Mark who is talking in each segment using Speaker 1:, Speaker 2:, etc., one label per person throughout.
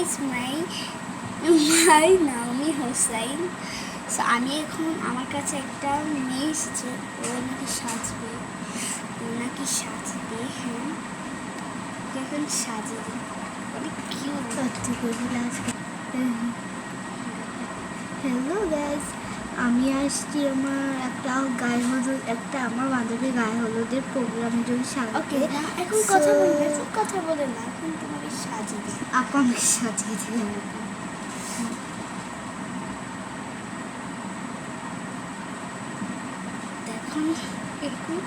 Speaker 1: Guys, মাই Naomi Hossain. So আমি এখন আমার কাছে একটা মেয়ে এসেছে, ও নাকি সাজবে, হ্যাঁ এখন সাজিয়ে দিই, অনেক কিউট।
Speaker 2: হ্যালো গাইস, আমি আসছি আমার আমার বান্ধবীর গায়ে হলুদের প্রোগ্রামের জন্য
Speaker 1: ওকে, এখন কথা বলবে, কথা বলে না, এখন তোমাকে সাজিয়ে দিই।
Speaker 2: আপনাকে সাজিয়ে দিলাম।
Speaker 1: দেখুন এরকম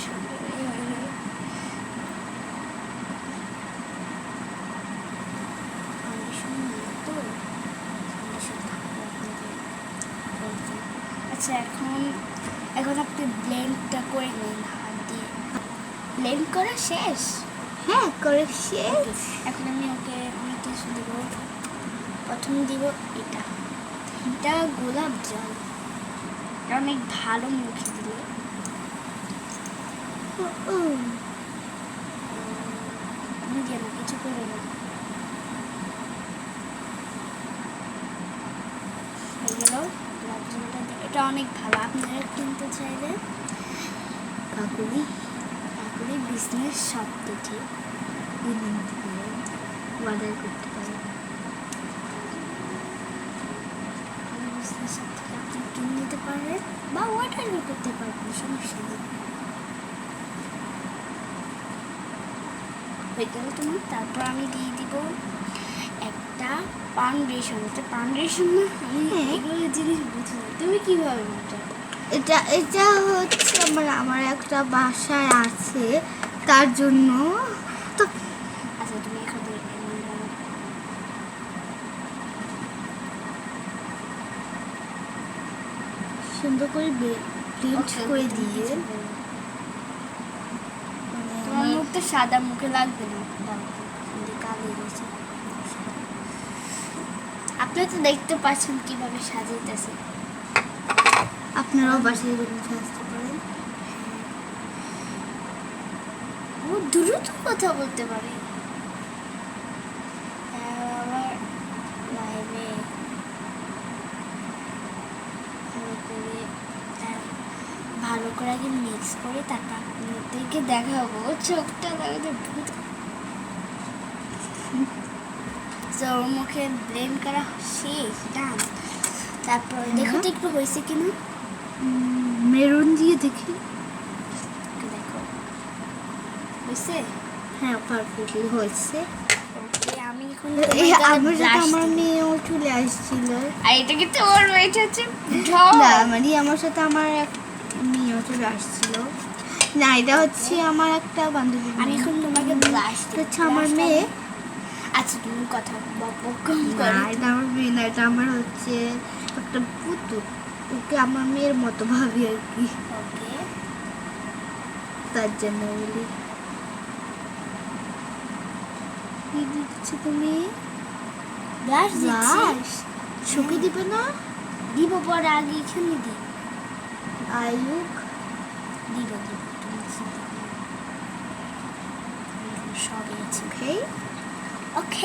Speaker 1: সুন্দর আচ্ছা, এখন আপনি ব্লেন্ডটা করে নিন হাত দিয়ে। ব্লেন্ড করা শেষ?
Speaker 2: হ্যাঁ, করে শেষ।
Speaker 1: এখন আমি ওকে অনেক কিছু দেব। প্রথমে দিব এটা গোলাপ জল, এটা অনেক ভালো মুখে দিলে। আমি দিয়ে না, কিছু করে না, হয়ে গেল গোলাপ জলটা। এটা অনেক ভালো, আপনারা কিনতে চাইলে কাকুলি বিজনেস শপ থেকে কিনে নিতে পারেন, অর্ডার করতে পারেন। বিজনেস শপ থেকে আপনি কিনে নিতে পারেন বা অর্ডারও করতে পারবেন, সমস্যা নেই। হয়ে গেল তোমার। তারপর আমি দিয়ে দিব একটা ফাউন্ডেশন। এটা ফাউন্ডেশন না, আমি এগুলো জিনিস বুঝি না, তুমি কিভাবে বুঝো?
Speaker 2: এটা হচ্ছে আমার একটা বাসায় আছে, তার জন্য তো।
Speaker 1: আচ্ছা, তুমি এখানে
Speaker 2: সুন্দর করে প্রিন্ট করে দিয়ে।
Speaker 1: তোমার মুখ তো সাদা, মুখে লাগবে না, কালো গেছে। আপনারা তো দেখতে পাচ্ছেন কিভাবে সাজাইতেছে।
Speaker 2: আপনারাও বাসায় এরকম সাজতে পারেন।
Speaker 1: ও দ্রুত কথা বলতে পারে। আবার লাইভে ভালো করে আগে মিক্স করে তারপর আপনাদেরকে দেখাবো, চোখটা লাগাতে ভূত। ওর মুখে ব্লেন্ড করা শেষ, ডান। তারপর দেখো তো একটু হয়েছে কিনা,
Speaker 2: মেরুন দিয়ে দেখি।
Speaker 1: দেখো হয়েছে।
Speaker 2: হ্যাঁ, পারফেক্টলি হয়েছে।
Speaker 1: আমি এখন
Speaker 2: আমার সাথে আমার মেয়েও চলে আসছিল।
Speaker 1: আর এটা কিন্তু ওর ওয়েট হচ্ছে
Speaker 2: না, মানে আমার সাথে আমার এক মেয়েও চলে আসছিল। না, এটা হচ্ছে আমার একটা বান্ধবী।
Speaker 1: আমি এখন তোমাকে ব্লাশ
Speaker 2: হচ্ছে আমার মেয়ে।
Speaker 1: আচ্ছা, তুমি কথা বক কম
Speaker 2: না,
Speaker 1: করো।
Speaker 2: এটা আমার মেয়ে না, এটা আমার হচ্ছে একটা পুতুল। ওকে আমার মেয়ের মতো ভাবি আর কি,
Speaker 1: ওকে,
Speaker 2: তার জন্য বলি। কি দিচ্ছি তুমি?
Speaker 1: ব্লাশ দিচ্ছি।
Speaker 2: চোখে দিবে না?
Speaker 1: দিব, পরে আগে এখানে দিই।
Speaker 2: আয়ুক
Speaker 1: দিব তুমি সব আছে। ওকে ওকে।